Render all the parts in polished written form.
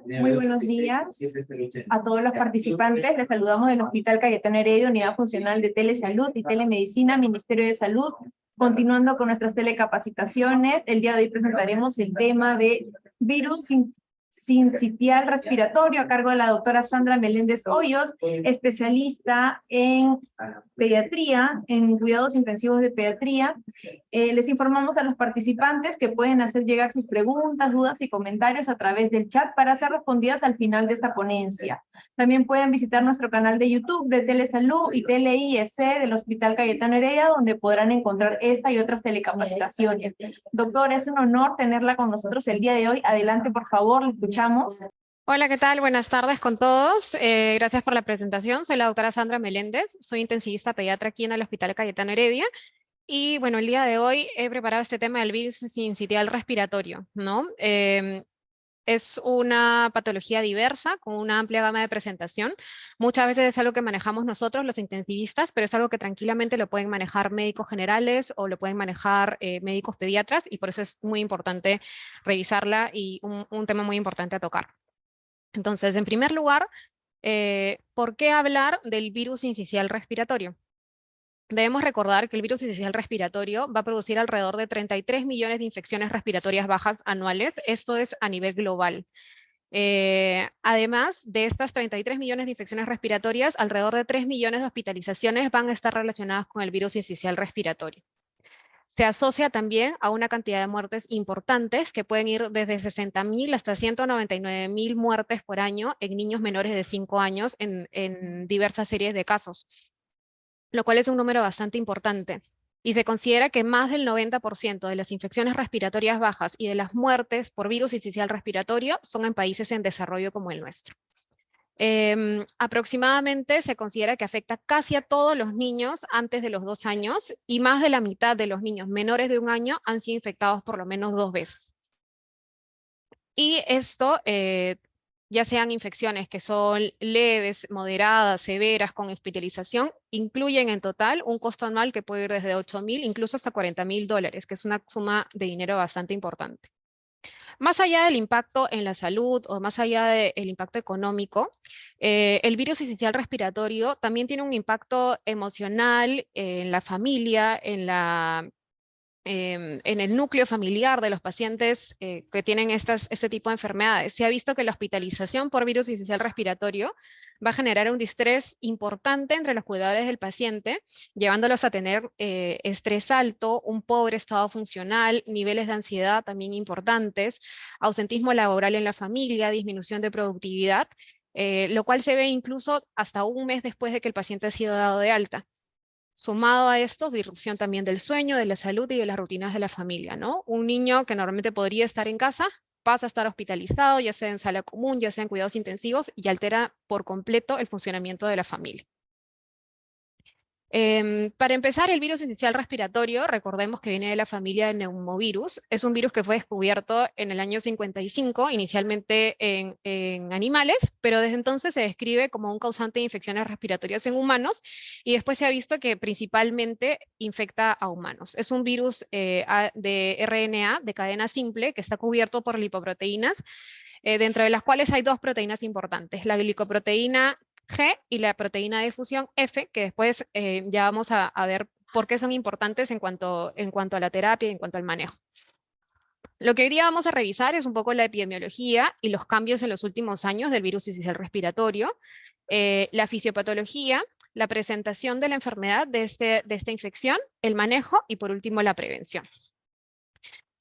Muy buenos días a todos los participantes. Les saludamos del Hospital Cayetano Heredia, Unidad Funcional de Telesalud y Telemedicina, Ministerio de Salud. Continuando con nuestras telecapacitaciones, el día de hoy presentaremos el tema de virus sincitial respiratorio a cargo de la doctora Sandra Meléndez Hoyos, especialista en pediatría, en cuidados intensivos de pediatría. Les informamos a los participantes que pueden hacer llegar sus preguntas, dudas y comentarios a través del chat para ser respondidas al final de esta ponencia. También pueden visitar nuestro canal de YouTube de Telesalud y TeleIEC del Hospital Cayetano Heredia, donde podrán encontrar esta y otras telecapacitaciones. Doctora, es un honor tenerla con nosotros el día de hoy. Adelante, por favor, le escuchamos. Hola, ¿qué tal? Buenas tardes con todos. Gracias por la presentación. Soy la doctora Sandra Meléndez, soy intensivista pediatra aquí en el Hospital Cayetano Heredia. Y bueno, el día de hoy he preparado este tema del virus sincitial respiratorio, ¿no? Es una patología diversa, con una amplia gama de presentación. Muchas veces es algo que manejamos nosotros, los intensivistas, pero es algo que tranquilamente lo pueden manejar médicos generales o lo pueden manejar médicos pediatras, y por eso es muy importante revisarla y un tema muy importante a tocar. Entonces, en primer lugar, ¿por qué hablar del virus sincicial respiratorio? Debemos recordar que el virus sincicial respiratorio va a producir alrededor de 33 millones de infecciones respiratorias bajas anuales. Esto es a nivel global. Además de estas 33 millones de infecciones respiratorias, alrededor de 3 millones de hospitalizaciones van a estar relacionadas con el virus sincicial respiratorio. Se asocia también a una cantidad de muertes importantes que pueden ir desde 60.000 hasta 199.000 muertes por año en niños menores de 5 años en diversas series de casos, lo cual es un número bastante importante. Y se considera que más del 90% de las infecciones respiratorias bajas y de las muertes por virus sincicial respiratorio son en países en desarrollo como el nuestro. Aproximadamente se considera que afecta casi a todos los niños antes de los 2 años, y más de la mitad de los niños menores de 1 año han sido infectados por lo menos 2 veces. Y esto, ya sean infecciones que son leves, moderadas, severas, con hospitalización, incluyen en total un costo anual que puede ir desde $8.000 incluso hasta $40.000, que es una suma de dinero bastante importante. Más allá del impacto en la salud o más allá del impacto económico, el virus sincicial respiratorio también tiene un impacto emocional en la familia, en el núcleo familiar de los pacientes que tienen este tipo de enfermedades. Se ha visto que la hospitalización por virus sincicial respiratorio va a generar un distrés importante entre los cuidadores del paciente, llevándolos a tener estrés alto, un pobre estado funcional, niveles de ansiedad también importantes, ausentismo laboral en la familia, disminución de productividad, lo cual se ve incluso hasta 1 mes después de que el paciente ha sido dado de alta. Sumado a esto, disrupción también del sueño, de la salud y de las rutinas de la familia, ¿no? Un niño que normalmente podría estar en casa pasa a estar hospitalizado, ya sea en sala común, ya sea en cuidados intensivos, y altera por completo el funcionamiento de la familia. Para empezar, el virus sincicial respiratorio, recordemos que viene de la familia de neumovirus. Es un virus que fue descubierto en el año 55, inicialmente en animales, pero desde entonces se describe como un causante de infecciones respiratorias en humanos, y después se ha visto que principalmente infecta a humanos. Es un virus de RNA de cadena simple que está cubierto por lipoproteínas, dentro de las cuales hay 2 proteínas importantes, la glicoproteína G y la proteína de fusión F, que después ya vamos a ver por qué son importantes en cuanto a la terapia y en cuanto al manejo. Lo que hoy día vamos a revisar es un poco la epidemiología y los cambios en los últimos años del virus sincicial respiratorio, la fisiopatología, la presentación de la enfermedad de esta infección, el manejo y por último la prevención.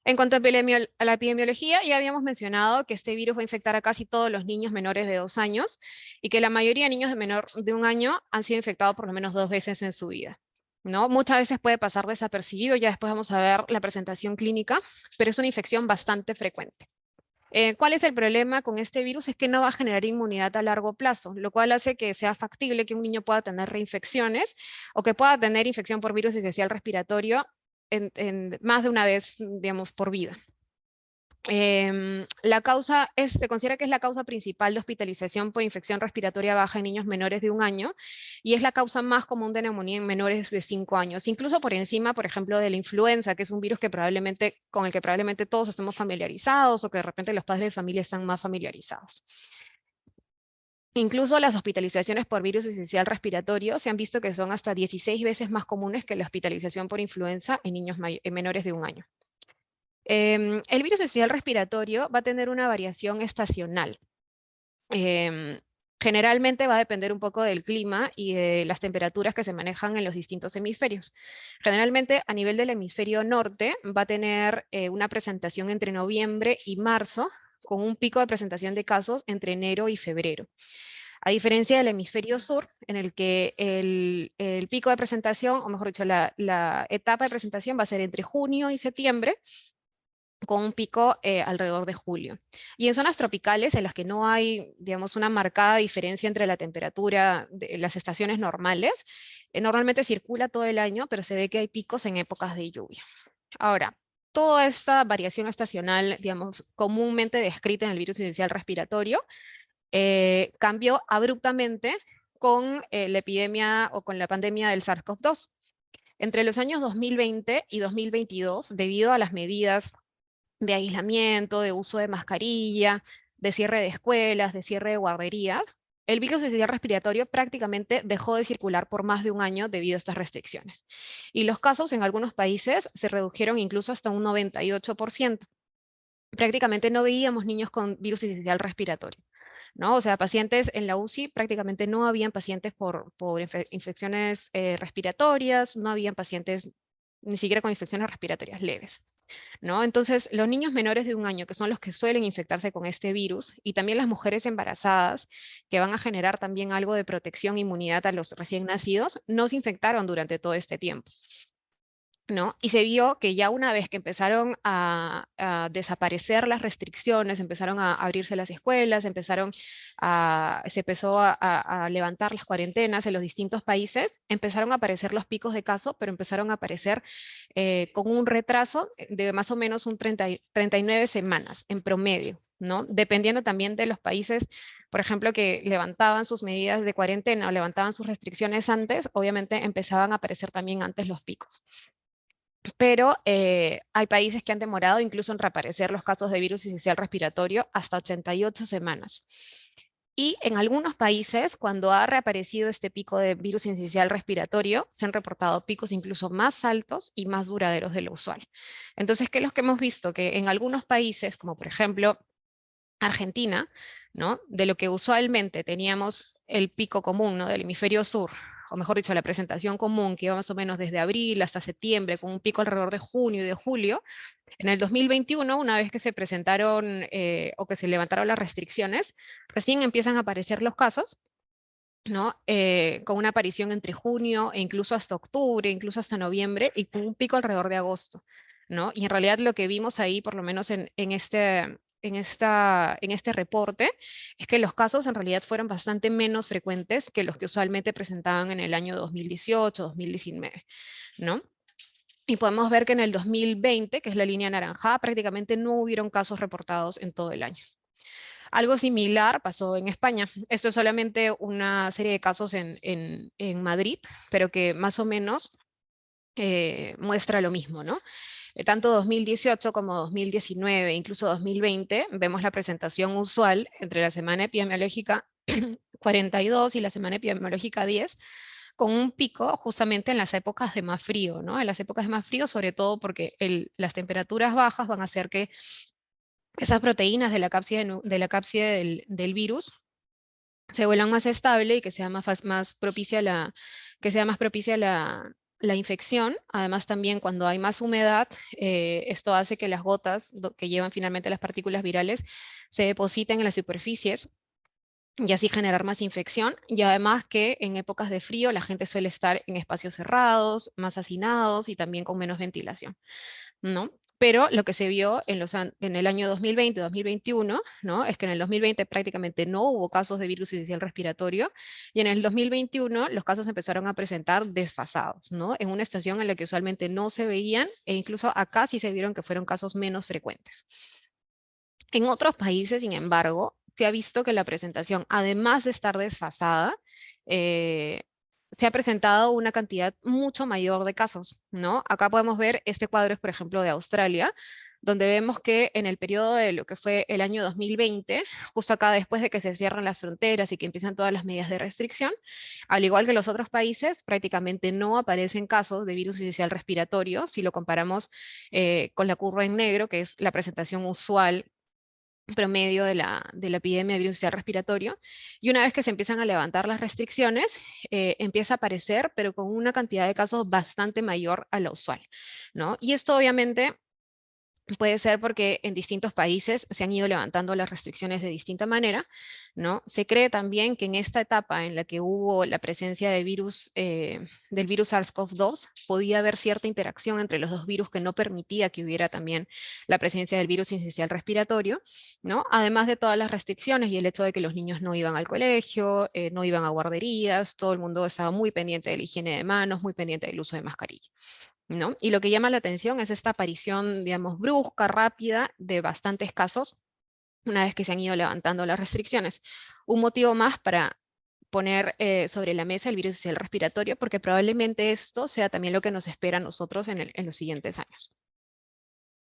En cuanto a la epidemiología, ya habíamos mencionado que este virus va a infectar a casi todos los niños menores de 2 años y que la mayoría de niños de menor de 1 año han sido infectados por lo menos 2 veces en su vida, ¿no? Muchas veces puede pasar desapercibido, ya después vamos a ver la presentación clínica, pero es una infección bastante frecuente. ¿Cuál es el problema con este virus? Es que no va a generar inmunidad a largo plazo, lo cual hace que sea factible que un niño pueda tener reinfecciones o que pueda tener infección por virus sincicial respiratorio en más de una vez, digamos, por vida. Se considera que es la causa principal de hospitalización por infección respiratoria baja en niños menores de 1 año y es la causa más común de neumonía en menores de 5 años, incluso por encima, por ejemplo, de la influenza, que es un virus con el que probablemente todos estemos familiarizados o que de repente los padres de familia están más familiarizados. Incluso las hospitalizaciones por virus esencial respiratorio se han visto que son hasta 16 veces más comunes que la hospitalización por influenza en niños menores de 1 año. El virus esencial respiratorio va a tener una variación estacional. Generalmente va a depender un poco del clima y de las temperaturas que se manejan en los distintos hemisferios. Generalmente a nivel del hemisferio norte va a tener una presentación entre noviembre y marzo, con un pico de presentación de casos entre enero y febrero. A diferencia del hemisferio sur, en el que el pico de presentación, o mejor dicho, la etapa de presentación va a ser entre junio y septiembre, con un pico alrededor de julio. Y en zonas tropicales en las que no hay, digamos, una marcada diferencia entre la temperatura de las estaciones normales, normalmente circula todo el año, pero se ve que hay picos en épocas de lluvia. Ahora, toda esta variación estacional, digamos, comúnmente descrita en el virus esencial respiratorio, cambió abruptamente con la epidemia o con la pandemia del SARS-CoV-2. Entre los años 2020 y 2022, debido a las medidas de aislamiento, de uso de mascarilla, de cierre de escuelas, de cierre de guarderías, el virus esencial respiratorio prácticamente dejó de circular por más de 1 año debido a estas restricciones. Y los casos en algunos países se redujeron incluso hasta un 98%. Prácticamente no veíamos niños con virus esencial respiratorio, ¿no? O sea, pacientes en la UCI, prácticamente no habían pacientes por infecciones respiratorias, no habían pacientes ni siquiera con infecciones respiratorias leves, ¿no? Entonces, los niños menores de 1 año, que son los que suelen infectarse con este virus, y también las mujeres embarazadas, que van a generar también algo de protección e inmunidad a los recién nacidos, no se infectaron durante todo este tiempo, ¿no? Y se vio que ya una vez que empezaron a desaparecer las restricciones, empezaron a abrirse las escuelas, se empezó a levantar las cuarentenas en los distintos países, empezaron a aparecer los picos de casos, pero empezaron a aparecer con un retraso de más o menos 39 semanas en promedio, ¿no? Dependiendo también de los países, por ejemplo, que levantaban sus medidas de cuarentena o levantaban sus restricciones antes, obviamente empezaban a aparecer también antes los picos. Pero hay países que han demorado incluso en reaparecer los casos de virus esencial respiratorio hasta 88 semanas. Y en algunos países, cuando ha reaparecido este pico de virus esencial respiratorio, se han reportado picos incluso más altos y más duraderos de lo usual. Entonces, ¿qué es lo que hemos visto? Que en algunos países, como por ejemplo Argentina, ¿no? De lo que usualmente teníamos el pico común, ¿no? Del hemisferio sur, o mejor dicho, la presentación común que iba más o menos desde abril hasta septiembre, con un pico alrededor de junio y de julio, en el 2021, una vez que se presentaron o que se levantaron las restricciones, recién empiezan a aparecer los casos, ¿no? Con una aparición entre junio e incluso hasta octubre, incluso hasta noviembre, y con un pico alrededor de agosto, ¿no? Y en realidad lo que vimos ahí, por lo menos en este reporte, es que los casos en realidad fueron bastante menos frecuentes que los que usualmente presentaban en el año 2018, 2019, ¿no? Y podemos ver que en el 2020, que es la línea naranjada, prácticamente no hubieron casos reportados en todo el año. Algo similar pasó en España. Esto es solamente una serie de casos en Madrid, pero que más o menos muestra lo mismo, ¿no? Tanto 2018 como 2019, incluso 2020, vemos la presentación usual entre la semana epidemiológica 42 y la semana epidemiológica 10, con un pico justamente en las épocas de más frío, ¿no? En las épocas de más frío, sobre todo porque las temperaturas bajas van a hacer que esas proteínas de la cápside del virus se vuelvan más estable y que sea más propicia la infección. Además, también cuando hay más humedad, esto hace que las gotas que llevan finalmente las partículas virales se depositen en las superficies y así generar más infección. Y además que en épocas de frío la gente suele estar en espacios cerrados, más hacinados y también con menos ventilación, ¿no? Pero lo que se vio en el año 2020-2021, ¿no? Es que en el 2020 prácticamente no hubo casos de virus esencial respiratorio y en el 2021 los casos empezaron a presentar desfasados, ¿no? En una estación en la que usualmente no se veían e incluso acá sí se vieron que fueron casos menos frecuentes. En otros países, sin embargo, se ha visto que la presentación, además de estar desfasada, eh, se ha presentado una cantidad mucho mayor de casos, ¿no? Acá podemos ver, este cuadro es, por ejemplo, de Australia, donde vemos que en el periodo de lo que fue el año 2020, justo acá después de que se cierran las fronteras y que empiezan todas las medidas de restricción, al igual que los otros países, prácticamente no aparecen casos de virus inicial respiratorio, si lo comparamos con la curva en negro, que es la presentación usual promedio de la epidemia de virus sincicial respiratorio, y una vez que se empiezan a levantar las restricciones, empieza a aparecer, pero con una cantidad de casos bastante mayor a la usual, ¿no? Y esto obviamente puede ser porque en distintos países se han ido levantando las restricciones de distinta manera, ¿no? Se cree también que en esta etapa en la que hubo la presencia de virus, del virus SARS-CoV-2, podía haber cierta interacción entre los dos virus que no permitía que hubiera también la presencia del virus sincicial respiratorio, ¿no? Además de todas las restricciones y el hecho de que los niños no iban al colegio, no iban a guarderías, todo el mundo estaba muy pendiente de la higiene de manos, muy pendiente del uso de mascarilla, ¿no? Y lo que llama la atención es esta aparición, digamos, brusca, rápida, de bastantes casos, una vez que se han ido levantando las restricciones. Un motivo más para poner sobre la mesa el virus social respiratorio, porque probablemente esto sea también lo que nos espera a nosotros en los siguientes años.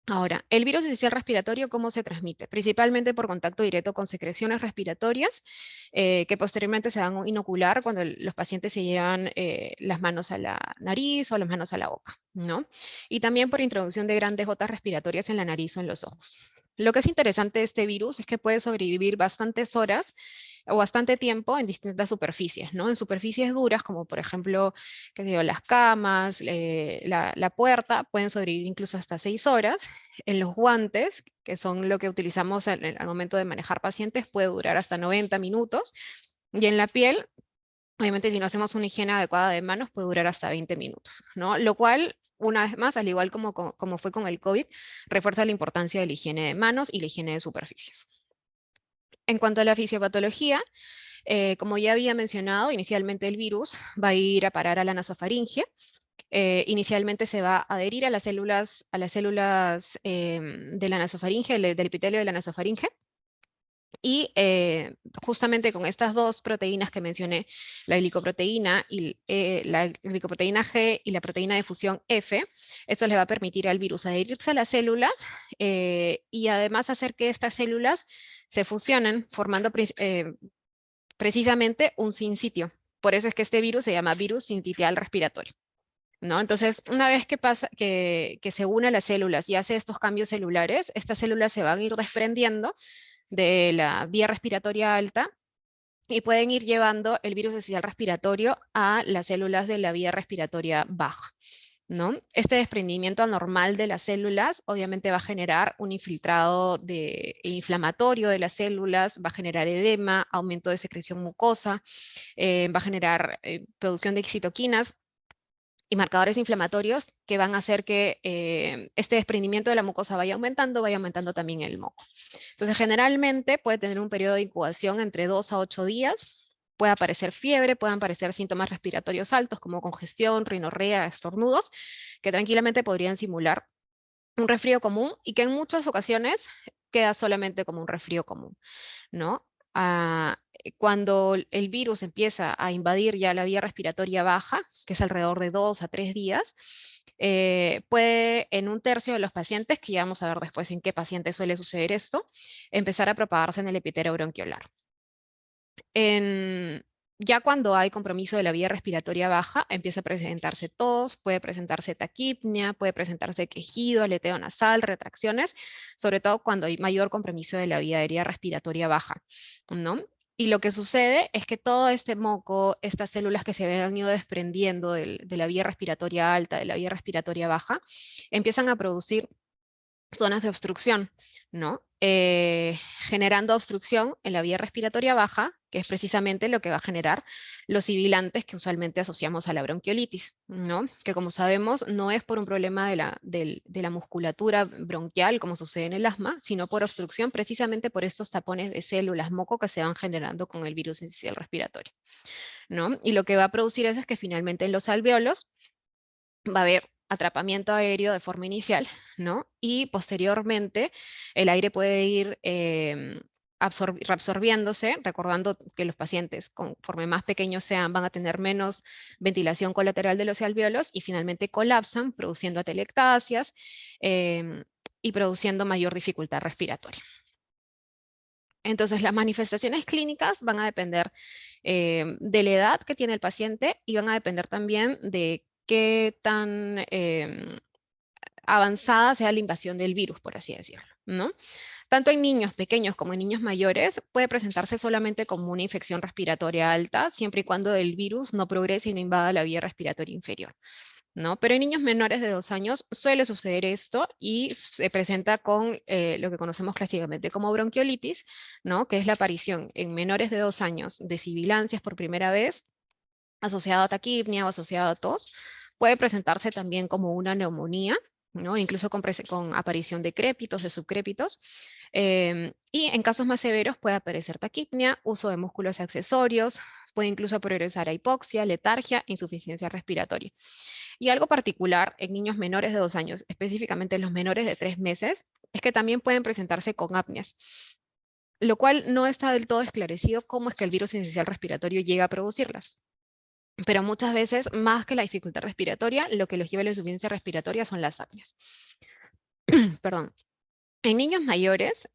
Ahora, el virus inicial respiratorio, ¿cómo se transmite? Principalmente por contacto directo con secreciones respiratorias, que posteriormente se van a inocular cuando los pacientes se llevan las manos a la nariz o las manos a la boca, ¿no? Y también por introducción de grandes gotas respiratorias en la nariz o en los ojos. Lo que es interesante de este virus es que puede sobrevivir bastantes horas o bastante tiempo en distintas superficies, ¿no? En superficies duras, como por ejemplo, qué sé yo, las camas, la puerta, pueden sobrevivir incluso hasta 6 horas. En los guantes, que son lo que utilizamos al momento de manejar pacientes, puede durar hasta 90 minutos. Y en la piel, obviamente si no hacemos una higiene adecuada de manos, puede durar hasta 20 minutos, ¿no? Lo cual, una vez más, al igual como fue con el COVID, refuerza la importancia de la higiene de manos y la higiene de superficies. En cuanto a la fisiopatología, como ya había mencionado, inicialmente el virus va a ir a parar a la nasofaringe. Inicialmente se va a adherir a las células de la nasofaringe, del epitelio de la nasofaringe. Y justamente con estas dos proteínas que mencioné, la glicoproteína, la glicoproteína G y la proteína de fusión F, esto le va a permitir al virus adherirse a las células y además hacer que estas células se fusionen, formando precisamente un sinsitio. Por eso es que este virus se llama virus sincitial respiratorio, ¿no? Entonces, una vez que pasa, que se une a las células y hace estos cambios celulares, estas células se van a ir desprendiendo de la vía respiratoria alta y pueden ir llevando el virus esencial respiratorio a las células de la vía respiratoria baja, ¿no? Este desprendimiento anormal de las células obviamente va a generar un infiltrado inflamatorio de las células, va a generar edema, aumento de secreción mucosa, va a generar producción de citoquinas y marcadores inflamatorios que van a hacer que este desprendimiento de la mucosa vaya aumentando también el moco. Entonces, generalmente puede tener un periodo de incubación entre 2 a 8 días, puede aparecer fiebre, pueden aparecer síntomas respiratorios altos como congestión, rinorrea, estornudos, que tranquilamente podrían simular un resfrío común y que en muchas ocasiones queda solamente como un resfrío común, ¿no? Cuando el virus empieza a invadir ya la vía respiratoria baja, que es alrededor de 2 a 3 días, puede en un tercio de los pacientes, que ya vamos a ver después en qué pacientes suele suceder esto, empezar a propagarse en el epitelio bronquiolar. Ya cuando hay compromiso de la vía respiratoria baja, empieza a presentarse tos, puede presentarse taquipnia, puede presentarse quejido, aleteo nasal, retracciones, sobre todo cuando hay mayor compromiso de la vía aérea respiratoria baja, ¿no? Y lo que sucede es que todo este moco, estas células que se han ido desprendiendo de la vía respiratoria alta, de la vía respiratoria baja, empiezan a producir zonas de obstrucción, ¿no? Generando obstrucción en la vía respiratoria baja, que es precisamente lo que va a generar los sibilantes que usualmente asociamos a la bronquiolitis, ¿no? Que como sabemos no es por un problema de la musculatura bronquial, como sucede en el asma, sino por obstrucción precisamente por estos tapones de células moco que se van generando con el virus sincicial respiratorio, ¿no? Y lo que va a producir eso es que finalmente en los alveolos va a haber atrapamiento aéreo de forma inicial, ¿no? Y posteriormente el aire puede ir reabsorbiéndose, recordando que los pacientes, conforme más pequeños sean, van a tener menos ventilación colateral de los alvéolos y finalmente colapsan, produciendo atelectasias y produciendo mayor dificultad respiratoria. Entonces, las manifestaciones clínicas van a depender de la edad que tiene el paciente y van a depender también de qué tan avanzada sea la invasión del virus, por así decirlo, ¿no? Tanto en niños pequeños como en niños mayores puede presentarse solamente como una infección respiratoria alta, siempre y cuando el virus no progrese y no invada la vía respiratoria inferior, ¿no? Pero en niños menores de 2 años suele suceder esto y se presenta con lo que conocemos clásicamente como bronquiolitis, ¿no? Que es la aparición en menores de 2 años de sibilancias por primera vez, asociado a taquipnia o asociado a tos. Puede presentarse también como una neumonía, ¿no? Incluso con aparición de crépitos, de subcrépitos. Y en casos más severos puede aparecer taquipnia, uso de músculos accesorios, puede incluso progresar a hipoxia, letargia, insuficiencia respiratoria. Y algo particular en niños menores de 2 años, específicamente en los menores de 3 meses, es que también pueden presentarse con apneas, lo cual no está del todo esclarecido cómo es que el virus sincicial respiratorio llega a producirlas. Pero muchas veces, más que la dificultad respiratoria, lo que los lleva a la insuficiencia respiratoria son las apneas. Perdón. En niños mayores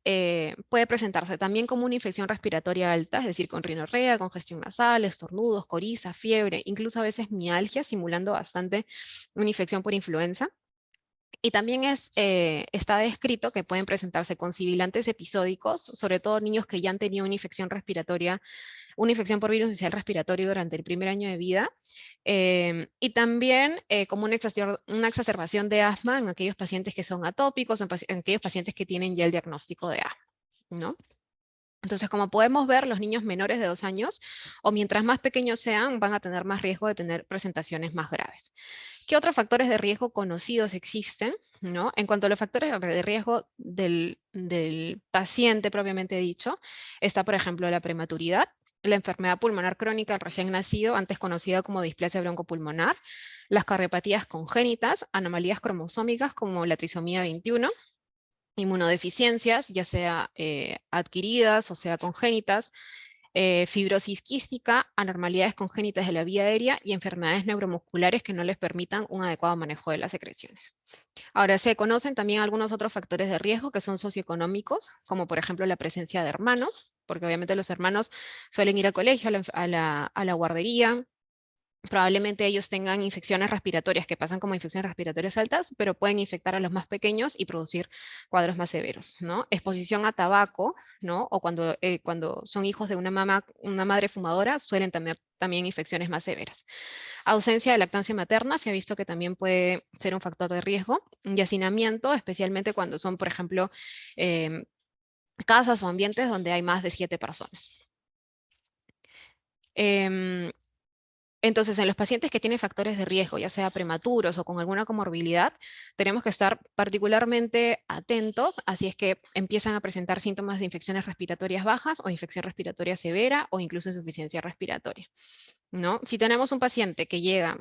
puede presentarse también como una infección respiratoria alta, es decir, con rinorrea, congestión nasal, estornudos, coriza, fiebre, incluso a veces mialgia, simulando bastante una infección por influenza. Y también está descrito que pueden presentarse con sibilantes episódicos, sobre todo niños que ya han tenido una infección respiratoria, una infección por virus inicial respiratorio durante el primer año de vida, y también como una exacerbación de asma en aquellos pacientes que son atópicos, en aquellos pacientes que tienen ya el diagnóstico de asma, ¿no? Entonces, como podemos ver, los niños menores de 2 años, o mientras más pequeños sean, van a tener más riesgo de tener presentaciones más graves. ¿Qué otros factores de riesgo conocidos existen? ¿No? En cuanto a los factores de riesgo del paciente propiamente dicho, está, por ejemplo, la prematuridad, la enfermedad pulmonar crónica del recién nacido, antes conocida como displasia broncopulmonar, las cardiopatías congénitas, anomalías cromosómicas como la trisomía 21, inmunodeficiencias, ya sea adquiridas o sea congénitas, fibrosis quística, anormalidades congénitas de la vía aérea y enfermedades neuromusculares que no les permitan un adecuado manejo de las secreciones. Ahora, se conocen también algunos otros factores de riesgo que son socioeconómicos, como por ejemplo la presencia de hermanos, porque obviamente los hermanos suelen ir al colegio, a la guardería. Probablemente ellos tengan infecciones respiratorias que pasan como infecciones respiratorias altas, pero pueden infectar a los más pequeños y producir cuadros más severos, ¿no? Exposición a tabaco, ¿no? O cuando son hijos de una madre fumadora, suelen tener también infecciones más severas. Ausencia de lactancia materna, se ha visto que también puede ser un factor de riesgo. Y hacinamiento, especialmente cuando son, por ejemplo, em, casas o ambientes donde hay más de 7 personas. Em, Entonces, en los pacientes que tienen factores de riesgo, ya sea prematuros o con alguna comorbilidad, tenemos que estar particularmente atentos, así es que empiezan a presentar síntomas de infecciones respiratorias bajas o infección respiratoria severa o incluso insuficiencia respiratoria, ¿no? Si tenemos un paciente que llega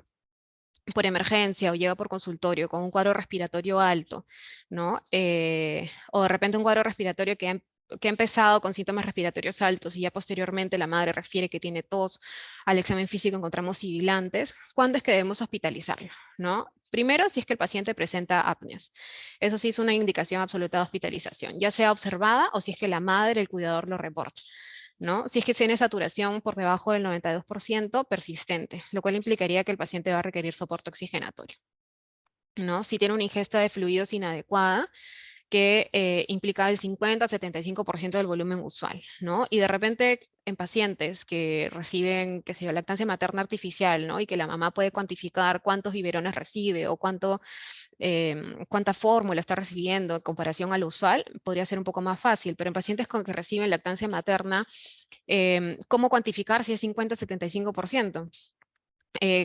por emergencia o llega por consultorio con un cuadro respiratorio alto, ¿no? O de repente un cuadro respiratorio que ha empezado con síntomas respiratorios altos y ya posteriormente la madre refiere que tiene tos, al examen físico encontramos sibilantes, ¿cuándo es que debemos hospitalizarlo? ¿No? Primero, si es que el paciente presenta apneas. Eso sí es una indicación absoluta de hospitalización, ya sea observada o si es que la madre, el cuidador lo reporta, ¿no? Si es que tiene saturación por debajo del 92% persistente, lo cual implicaría que el paciente va a requerir soporte oxigenatorio, ¿no? Si tiene una ingesta de fluidos inadecuada, que implica el 50-75% del volumen usual, ¿no? Y de repente en pacientes que reciben, qué sé yo, lactancia materna artificial, ¿no? Y que la mamá puede cuantificar cuántos biberones recibe o cuánta fórmula está recibiendo en comparación al usual, podría ser un poco más fácil, pero en pacientes con que reciben lactancia materna, ¿cómo cuantificar si es 50-75%?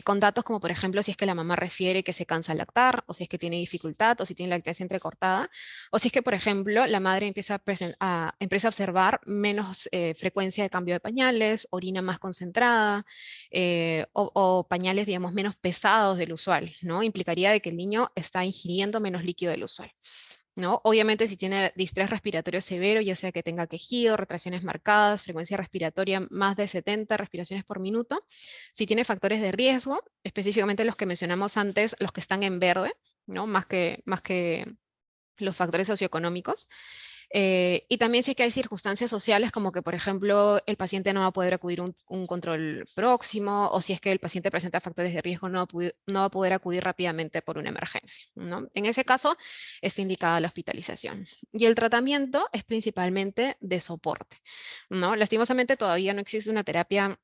con datos como, por ejemplo, si es que la mamá refiere que se cansa al lactar, o si es que tiene dificultad, o si tiene lactancia entrecortada, o si es que, por ejemplo, la madre empieza a observar menos frecuencia de cambio de pañales, orina más concentrada, o pañales, digamos, menos pesados del usual, ¿no? Implicaría de que el niño está ingiriendo menos líquido del usual. ¿No? Obviamente si tiene distrés respiratorio severo, ya sea que tenga quejido, retracciones marcadas, frecuencia respiratoria más de 70 respiraciones por minuto, si tiene factores de riesgo, específicamente los que mencionamos antes, los que están en verde, ¿no? Más que los factores socioeconómicos, y también si es que hay circunstancias sociales como que, por ejemplo, el paciente no va a poder acudir a un control próximo, o si es que el paciente presenta factores de riesgo, no va a poder acudir rápidamente por una emergencia, ¿no? En ese caso, está indicada la hospitalización. Y el tratamiento es principalmente de soporte, ¿no? Lastimosamente todavía no existe una terapia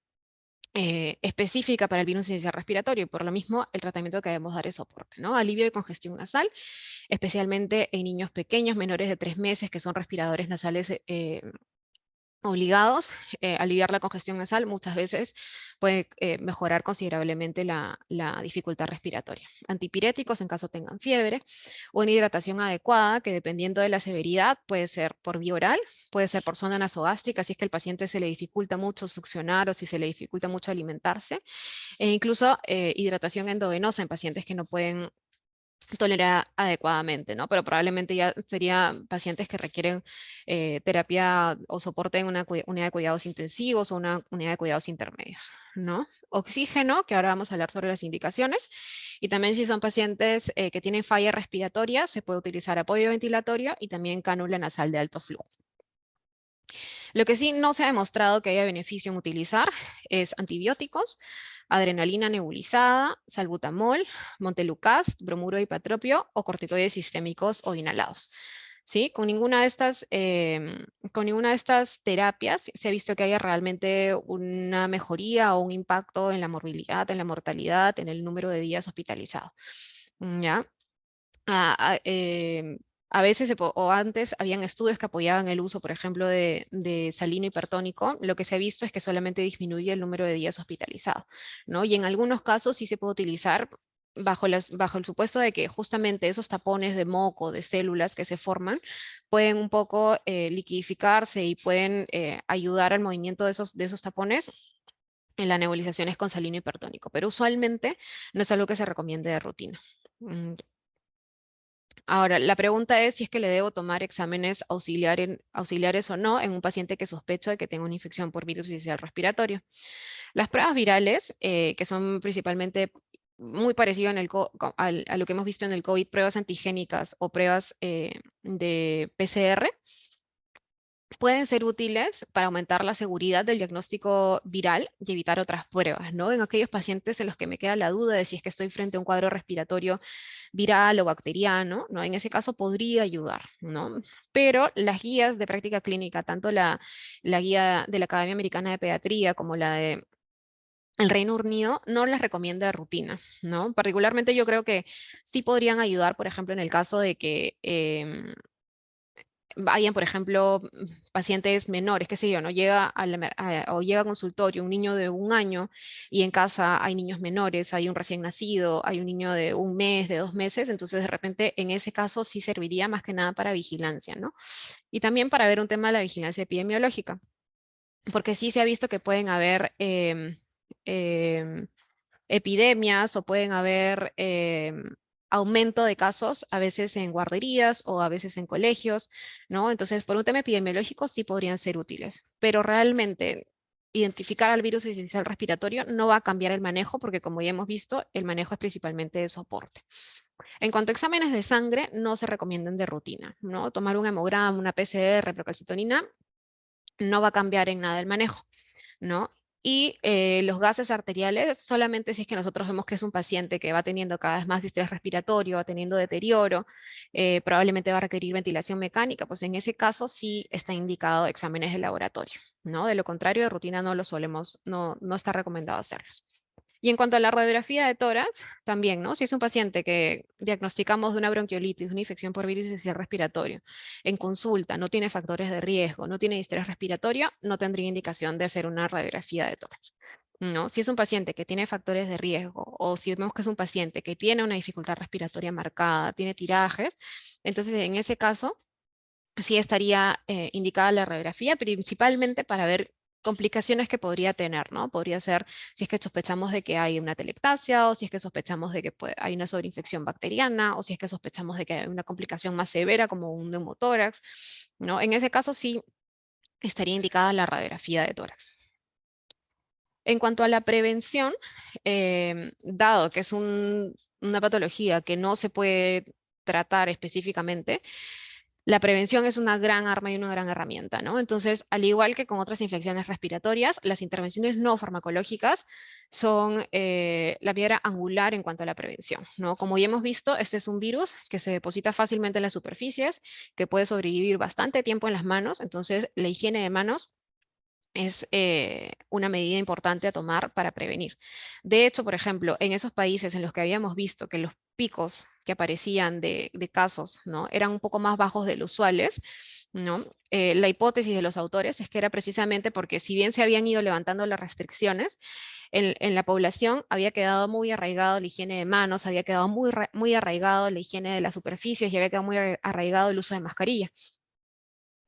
específica para el virus sincicial respiratorio, y por lo mismo el tratamiento que debemos dar es soporte, ¿no? Alivio de congestión nasal, especialmente en niños pequeños, menores de 3 meses, que son respiradores nasales obligados. Aliviar la congestión nasal muchas veces puede mejorar considerablemente la dificultad respiratoria. Antipiréticos en caso tengan fiebre, una hidratación adecuada que dependiendo de la severidad puede ser por vía oral, puede ser por sonda nasogástrica si es que el paciente se le dificulta mucho succionar o si se le dificulta mucho alimentarse, e incluso hidratación endovenosa en pacientes que no pueden tolerar adecuadamente, ¿no? Pero probablemente ya serían pacientes que requieren terapia o soporte en una unidad de cuidados intensivos o una unidad de cuidados intermedios, ¿no? Oxígeno, que ahora vamos a hablar sobre las indicaciones, y también si son pacientes que tienen falla respiratoria, se puede utilizar apoyo ventilatorio y también cánula nasal de alto flujo. Lo que sí no se ha demostrado que haya beneficio en utilizar es antibióticos, adrenalina nebulizada, salbutamol, montelukast, bromuro de ipatropio o corticoides sistémicos o inhalados. ¿Sí? Con ninguna de estas terapias se ha visto que haya realmente una mejoría o un impacto en la morbilidad, en la mortalidad, en el número de días hospitalizados. ¿Ya? a, a, em, a veces o antes habían estudios que apoyaban el uso, por ejemplo, de salino hipertónico. Lo que se ha visto es que solamente disminuye el número de días hospitalizados, ¿no? Y en algunos casos sí se puede utilizar bajo el supuesto de que justamente esos tapones de moco, de células que se forman, pueden un poco liquidificarse y pueden ayudar al movimiento de esos tapones en la nebulización con salino hipertónico, pero usualmente no es algo que se recomiende de rutina. Ahora, la pregunta es si es que le debo tomar exámenes auxiliares o no en un paciente que sospecho de que tenga una infección por virus sincicial respiratorio. Las pruebas virales, que son principalmente muy parecidas a lo que hemos visto en el COVID, pruebas antigénicas o pruebas de PCR, pueden ser útiles para aumentar la seguridad del diagnóstico viral y evitar otras pruebas, ¿no? En aquellos pacientes en los que me queda la duda de si es que estoy frente a un cuadro respiratorio viral o bacteriano, ¿no? En ese caso podría ayudar, ¿no? Pero las guías de práctica clínica, tanto la guía de la Academia Americana de Pediatría como la de el Reino Unido, no las recomienda de rutina, ¿no? Particularmente yo creo que sí podrían ayudar, por ejemplo, en el caso de que vayan, por ejemplo, pacientes menores, qué sé yo, ¿no? O llega a consultorio un niño de 1 año y en casa hay niños menores, hay un recién nacido, hay un niño de 1 mes, de 2 meses, entonces de repente en ese caso sí serviría más que nada para vigilancia, ¿no? Y también para ver un tema de la vigilancia epidemiológica, porque sí se ha visto que pueden haber em, epidemias o pueden haber aumento de casos, a veces en guarderías o a veces en colegios, ¿no? Entonces, por un tema epidemiológico sí podrían ser útiles, pero realmente identificar al virus esencial respiratorio no va a cambiar el manejo porque, como ya hemos visto, el manejo es principalmente de soporte. En cuanto a exámenes de sangre, no se recomiendan de rutina, ¿no? Tomar un hemograma, una PCR, procalcitonina, no va a cambiar en nada el manejo, ¿no? Y los gases arteriales, solamente si es que nosotros vemos que es un paciente que va teniendo cada vez más distrés respiratorio, va teniendo deterioro, probablemente va a requerir ventilación mecánica, pues en ese caso sí está indicado exámenes de laboratorio, ¿no? De lo contrario, de rutina no está recomendado hacerlos. Y en cuanto a la radiografía de tórax, también, ¿no? Si es un paciente que diagnosticamos de una bronquiolitis, una infección por virus sincicial respiratorio, en consulta, no tiene factores de riesgo, no tiene distrés respiratorio, no tendría indicación de hacer una radiografía de tórax. ¿no? Si es un paciente que tiene factores de riesgo o si vemos que es un paciente que tiene una dificultad respiratoria marcada, tiene tirajes, entonces en ese caso sí estaría indicada la radiografía, principalmente para ver complicaciones que podría tener, ¿no? Podría ser si es que sospechamos de que hay una telectasia, o si es que sospechamos de que hay una sobreinfección bacteriana, o si es que sospechamos de que hay una complicación más severa como un neumotórax, ¿no? En ese caso sí estaría indicada la radiografía de tórax. En cuanto a la prevención, dado que es una patología que no se puede tratar específicamente, la prevención es una gran arma y una gran herramienta, ¿no? Entonces, al igual que con otras infecciones respiratorias, las intervenciones no farmacológicas son la piedra angular en cuanto a la prevención, ¿no? Como ya hemos visto, este es un virus que se deposita fácilmente en las superficies, que puede sobrevivir bastante tiempo en las manos, entonces la higiene de manos es una medida importante a tomar para prevenir. De hecho, por ejemplo, en esos países en los que habíamos visto que los picos que aparecían de casos, ¿no? eran un poco más bajos de los usuales, ¿no? La hipótesis de los autores es que era precisamente porque si bien se habían ido levantando las restricciones, en la población había quedado muy arraigado la higiene de manos, había quedado muy arraigado la higiene de las superficies y había quedado muy arraigado el uso de mascarilla,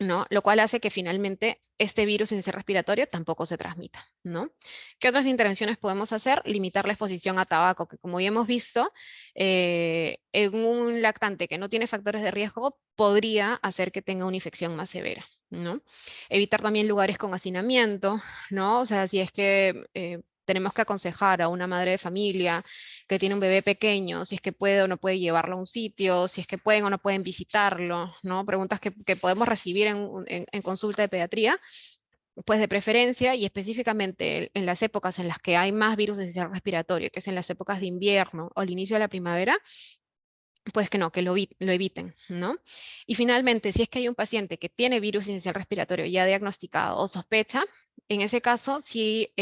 ¿no? Lo cual hace que finalmente este virus sincicial respiratorio tampoco se transmita, ¿no? ¿Qué otras intervenciones podemos hacer? Limitar la exposición a tabaco, que como ya hemos visto, en un lactante que no tiene factores de riesgo podría hacer que tenga una infección más severa, ¿no? Evitar también lugares con hacinamiento, ¿no? O sea, si es que tenemos que aconsejar a una madre de familia que tiene un bebé pequeño, si es que puede o no puede llevarlo a un sitio, si es que pueden o no pueden visitarlo, ¿no? Preguntas que podemos recibir en consulta de pediatría, pues de preferencia y específicamente en las épocas en las que hay más virus esencial respiratorio, que es en las épocas de invierno o al inicio de la primavera, pues que no, que lo eviten, ¿no? Y finalmente, si es que hay un paciente que tiene virus esencial respiratorio ya diagnosticado o sospecha, en ese caso sí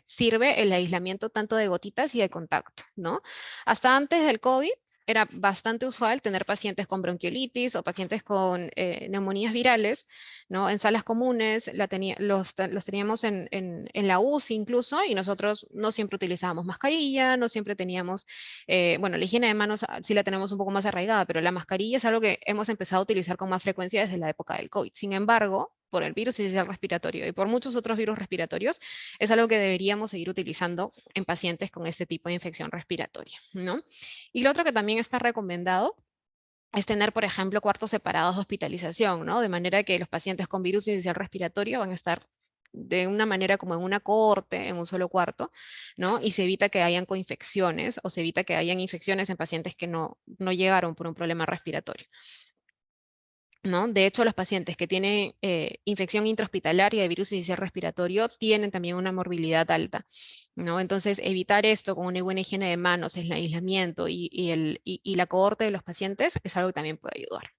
sirve el aislamiento tanto de gotitas y de contacto, ¿no? Hasta antes del COVID era bastante usual tener pacientes con bronquiolitis o pacientes con neumonías virales, ¿no? En salas comunes los teníamos en la UCI incluso y nosotros no siempre utilizábamos mascarilla, no siempre teníamos bueno, la higiene de manos sí la tenemos un poco más arraigada, pero la mascarilla es algo que hemos empezado a utilizar con más frecuencia desde la época del COVID. Sin embargo, por el virus esencial respiratorio y por muchos otros virus respiratorios, es algo que deberíamos seguir utilizando en pacientes con este tipo de infección respiratoria, ¿no? Y lo otro que también está recomendado es tener, por ejemplo, cuartos separados de hospitalización, ¿no? De manera que los pacientes con virus esencial respiratorio van a estar de una manera como en una cohorte, en un solo cuarto, ¿no? Y se evita que hayan coinfecciones o se evita que hayan infecciones en pacientes que no llegaron por un problema respiratorio, ¿no? De hecho, los pacientes que tienen infección intrahospitalaria de virus inicial respiratorio tienen también una morbilidad alta, ¿no? Entonces, evitar esto con una buena higiene de manos, el aislamiento y la cohorte de los pacientes es algo que también puede ayudar,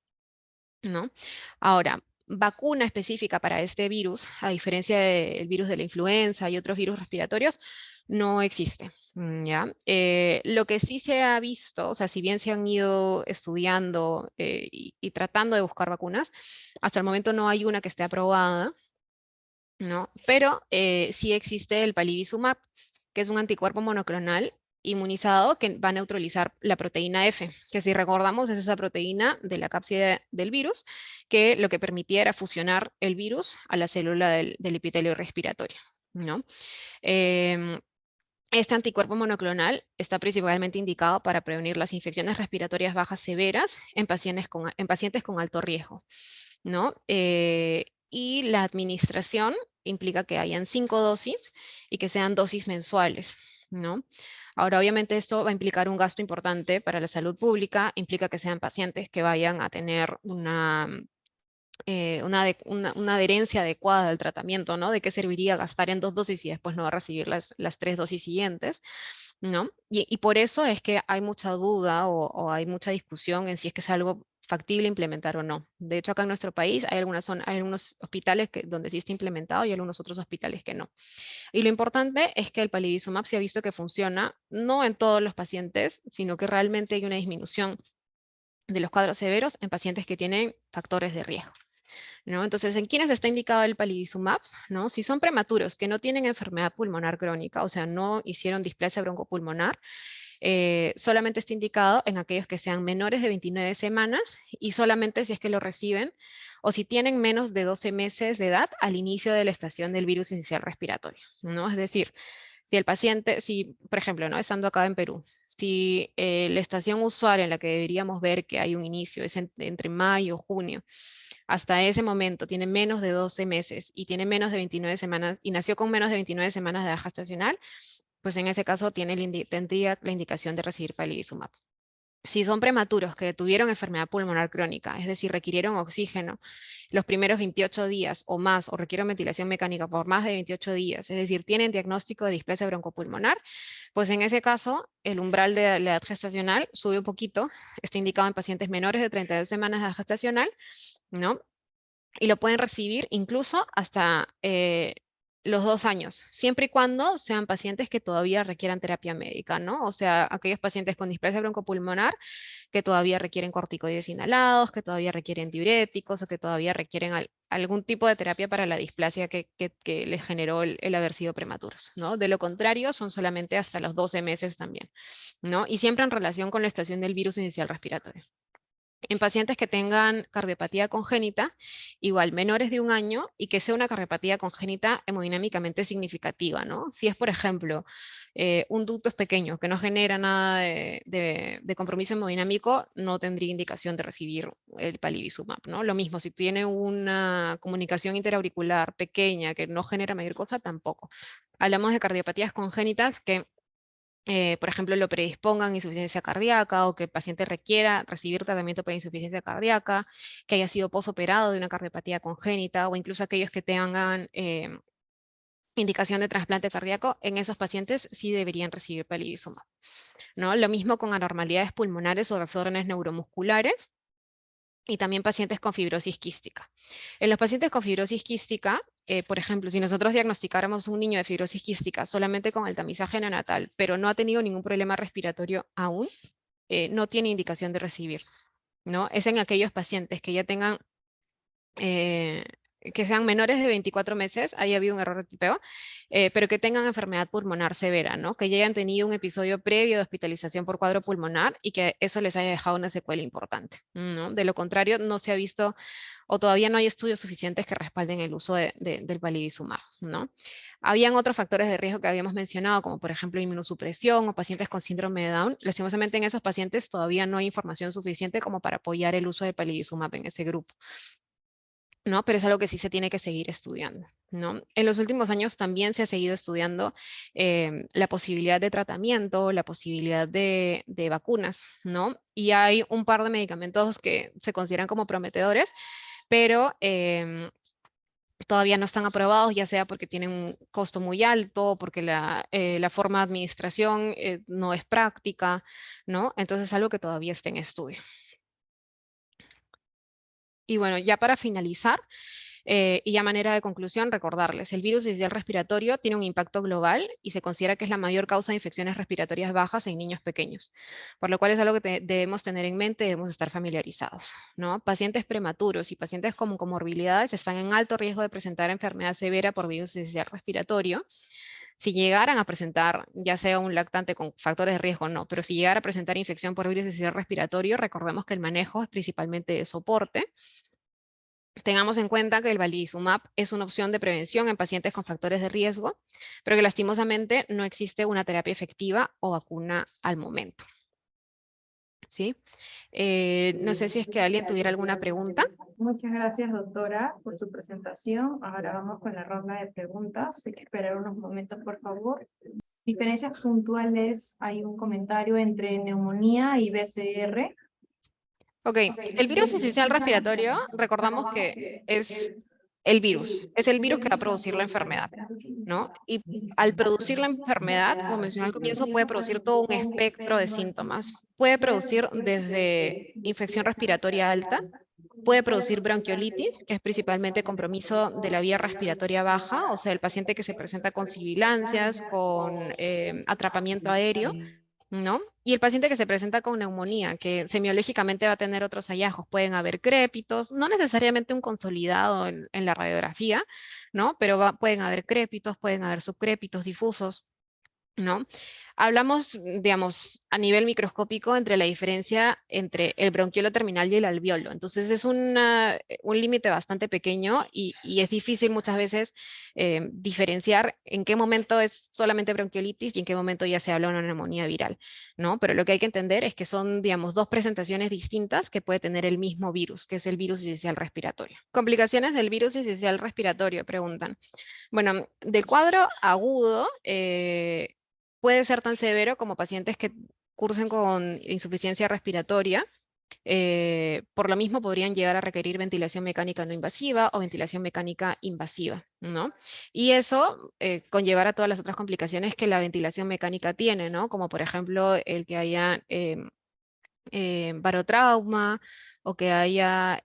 ¿no? Ahora, vacuna específica para este virus, a diferencia del virus de la influenza y otros virus respiratorios, no existe. ¿Ya? Lo que sí se ha visto, o sea, si bien se han ido estudiando y tratando de buscar vacunas, hasta el momento no hay una que esté aprobada, ¿no? Pero sí existe el palivizumab, que es un anticuerpo monoclonal inmunizado que va a neutralizar la proteína F, que si recordamos es esa proteína de la cápside del virus, que lo que permitía era fusionar el virus a la célula del epitelio respiratorio, ¿no? Em, este anticuerpo monoclonal está principalmente indicado para prevenir las infecciones respiratorias bajas severas en pacientes con alto riesgo, ¿no? Y la administración implica que hayan 5 dosis y que sean dosis mensuales, ¿no? Ahora, obviamente esto va a implicar un gasto importante para la salud pública, implica que sean pacientes que vayan a tener una adherencia adecuada al tratamiento, ¿no? ¿De qué serviría gastar en 2 dosis y después no va a recibir las 3 dosis siguientes, ¿no? Y por eso es que hay mucha duda o hay mucha discusión en si es que es algo factible implementar o no. De hecho, acá en nuestro país hay algunos hospitales donde sí está implementado y algunos otros hospitales que no. Y lo importante es que el palivizumab se ha visto que funciona no en todos los pacientes, sino que realmente hay una disminución de los cuadros severos en pacientes que tienen factores de riesgo. ¿no? Entonces, ¿en quiénes está indicado el palivizumab? ¿No? Si son prematuros, que no tienen enfermedad pulmonar crónica, o sea, no hicieron displasia broncopulmonar, solamente está indicado en aquellos que sean menores de 29 semanas y solamente si es que lo reciben o si tienen menos de 12 meses de edad al inicio de la estación del virus inicial respiratorio, ¿no? Es decir, si el paciente, si, por ejemplo, ¿no? Estando acá en Perú, si la estación usual en la que deberíamos ver que hay un inicio es entre mayo, junio, hasta ese momento tiene menos de 12 meses y tiene menos de 29 semanas y nació con menos de 29 semanas de edad gestacional, pues en ese caso tendría la indicación de recibir palivizumab. Si son prematuros que tuvieron enfermedad pulmonar crónica, es decir, requirieron oxígeno los primeros 28 días o más, o requieren ventilación mecánica por más de 28 días, es decir, tienen diagnóstico de displasia broncopulmonar, pues en ese caso el umbral de la edad gestacional sube un poquito, está indicado en pacientes menores de 32 semanas de edad gestacional, ¿no? Y lo pueden recibir incluso hasta los 2 años, siempre y cuando sean pacientes que todavía requieran terapia médica, ¿no? O sea, aquellos pacientes con displasia broncopulmonar que todavía requieren corticoides inhalados, que todavía requieren diuréticos o que todavía requieren algún tipo de terapia para la displasia que les generó el haber sido prematuros, ¿no? De lo contrario, son solamente hasta los 12 meses también, ¿no? Y siempre en relación con la estación del virus inicial respiratorio. En pacientes que tengan cardiopatía congénita, igual menores de 1 año y que sea una cardiopatía congénita hemodinámicamente significativa, ¿no? Si es, por ejemplo, un ducto es pequeño que no genera nada de compromiso hemodinámico, no tendría indicación de recibir el palivizumab, ¿no? Lo mismo, si tiene una comunicación interauricular pequeña que no genera mayor cosa, tampoco. Hablamos de cardiopatías congénitas que por ejemplo, lo predispongan a insuficiencia cardíaca o que el paciente requiera recibir tratamiento para insuficiencia cardíaca, que haya sido posoperado de una cardiopatía congénita o incluso aquellos que tengan indicación de trasplante cardíaco, en esos pacientes sí deberían recibir palivizumab, ¿no? Lo mismo con anormalidades pulmonares o desórdenes neuromusculares y también pacientes con fibrosis quística. En los pacientes con fibrosis quística, por ejemplo, si nosotros diagnosticáramos un niño de fibrosis quística solamente con el tamizaje neonatal, pero no ha tenido ningún problema respiratorio aún, no tiene indicación de recibir, ¿no? Es en aquellos pacientes que ya tengan eh, que sean menores de 24 meses, ahí había un error de tipeo, pero que tengan enfermedad pulmonar severa, ¿no? Que ya hayan tenido un episodio previo de hospitalización por cuadro pulmonar y que eso les haya dejado una secuela importante, ¿no? De lo contrario, no se ha visto o todavía no hay estudios suficientes que respalden el uso del palivizumab, ¿no? Habían otros factores de riesgo que habíamos mencionado, como por ejemplo inmunosupresión o pacientes con síndrome de Down. Lastimosamente en esos pacientes todavía no hay información suficiente como para apoyar el uso del palivizumab en ese grupo, ¿no? Pero es algo que sí se tiene que seguir estudiando, ¿no? En los últimos años también se ha seguido estudiando la posibilidad de tratamiento, la posibilidad de vacunas, ¿no? Y hay un par de medicamentos que se consideran como prometedores, pero todavía no están aprobados, ya sea porque tienen un costo muy alto, porque la forma de administración no es práctica, ¿no? Entonces es algo que todavía está en estudio. Y bueno, ya para finalizar, y a manera de conclusión, recordarles, el virus incisional respiratorio tiene un impacto global y se considera que es la mayor causa de infecciones respiratorias bajas en niños pequeños, por lo cual es algo que debemos tener en mente, debemos estar familiarizados, ¿no? Pacientes prematuros y pacientes con comorbilidades están en alto riesgo de presentar enfermedad severa por virus incisional respiratorio. Si llegaran a presentar, ya sea un lactante con factores de riesgo o no, pero si llegara a presentar infección por virus incisional respiratorio, recordemos que el manejo es principalmente de soporte. Tengamos en cuenta que el balizumab es una opción de prevención en pacientes con factores de riesgo, pero que lastimosamente no existe una terapia efectiva o vacuna al momento, ¿sí? No sé si es que alguien tuviera alguna pregunta. Muchas gracias, doctora, por su presentación. Ahora vamos con la ronda de preguntas. Hay que esperar unos momentos, por favor. Diferencias puntuales, hay un comentario entre neumonía y BCR. Ok, el virus esencial respiratorio, recordamos que es es el virus que va a producir la enfermedad, ¿no? Y al producir la enfermedad, como mencioné al comienzo, puede producir todo un espectro de síntomas. Puede producir desde infección respiratoria alta, puede producir bronquiolitis, que es principalmente compromiso de la vía respiratoria baja, o sea, el paciente que se presenta con sibilancias, con atrapamiento aéreo, ¿no? Y el paciente que se presenta con neumonía, que semiológicamente va a tener otros hallazgos, pueden haber crépitos, no necesariamente un consolidado en la radiografía, ¿no? Pero pueden haber crépitos, pueden haber subcrépitos difusos, ¿no? Hablamos, digamos, a nivel microscópico entre la diferencia entre el bronquiolo terminal y el alveolo. Entonces es un límite bastante pequeño y es difícil muchas veces diferenciar en qué momento es solamente bronquiolitis y en qué momento ya se habla de una neumonía viral, ¿no? Pero lo que hay que entender es que son, digamos, dos presentaciones distintas que puede tener el mismo virus, que es el virus sincicial respiratorio. Complicaciones del virus sincicial respiratorio, preguntan. Bueno, del cuadro agudo, puede ser tan severo como pacientes que cursen con insuficiencia respiratoria. Por lo mismo podrían llegar a requerir ventilación mecánica no invasiva o ventilación mecánica invasiva, ¿no? Y eso conllevará todas las otras complicaciones que la ventilación mecánica tiene, ¿no? Como por ejemplo el que haya barotrauma o que haya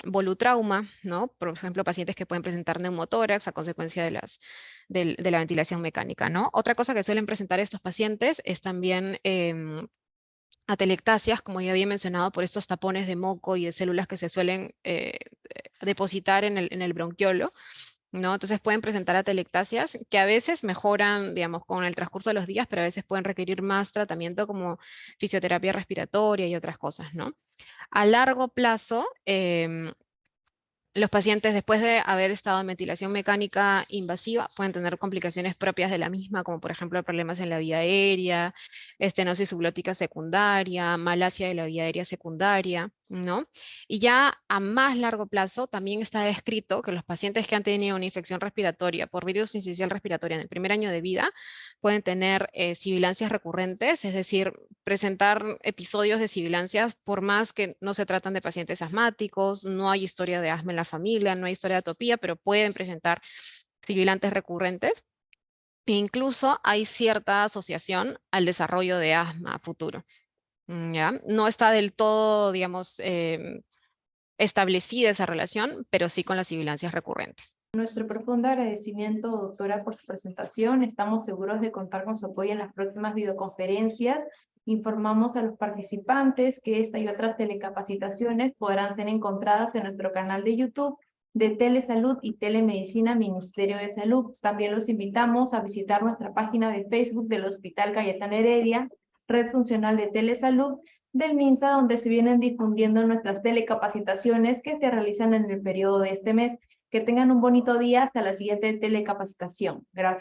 volutrauma, ¿no? Por ejemplo, pacientes que pueden presentar neumotórax a consecuencia de la ventilación mecánica, ¿no? Otra cosa que suelen presentar estos pacientes es también atelectasias, como ya había mencionado, por estos tapones de moco y de células que se suelen depositar en el bronquiolo, ¿no? Entonces pueden presentar atelectasias que a veces mejoran, digamos, con el transcurso de los días, pero a veces pueden requerir más tratamiento como fisioterapia respiratoria y otras cosas, ¿no? A largo plazo, los pacientes, después de haber estado en ventilación mecánica invasiva, pueden tener complicaciones propias de la misma, como por ejemplo problemas en la vía aérea, estenosis subglótica secundaria, malasia de la vía aérea secundaria, ¿no? Y ya a más largo plazo también está descrito que los pacientes que han tenido una infección respiratoria por virus sincicial respiratoria en el primer año de vida pueden tener sibilancias recurrentes, es decir, presentar episodios de sibilancias por más que no se tratan de pacientes asmáticos, no hay historia de asma en la familia, no hay historia de atopía, pero pueden presentar sibilantes recurrentes. E incluso hay cierta asociación al desarrollo de asma a futuro. ¿Ya? No está del todo, digamos, establecida esa relación, pero sí con las sibilancias recurrentes. Nuestro profundo agradecimiento, doctora, por su presentación. Estamos seguros de contar con su apoyo en las próximas videoconferencias. Informamos a los participantes que esta y otras telecapacitaciones podrán ser encontradas en nuestro canal de YouTube de Telesalud y Telemedicina Ministerio de Salud. También los invitamos a visitar nuestra página de Facebook del Hospital Cayetano Heredia, Red Funcional de Telesalud del MINSA, donde se vienen difundiendo nuestras telecapacitaciones que se realizan en el periodo de este mes. Que tengan un bonito día hasta la siguiente telecapacitación. Gracias.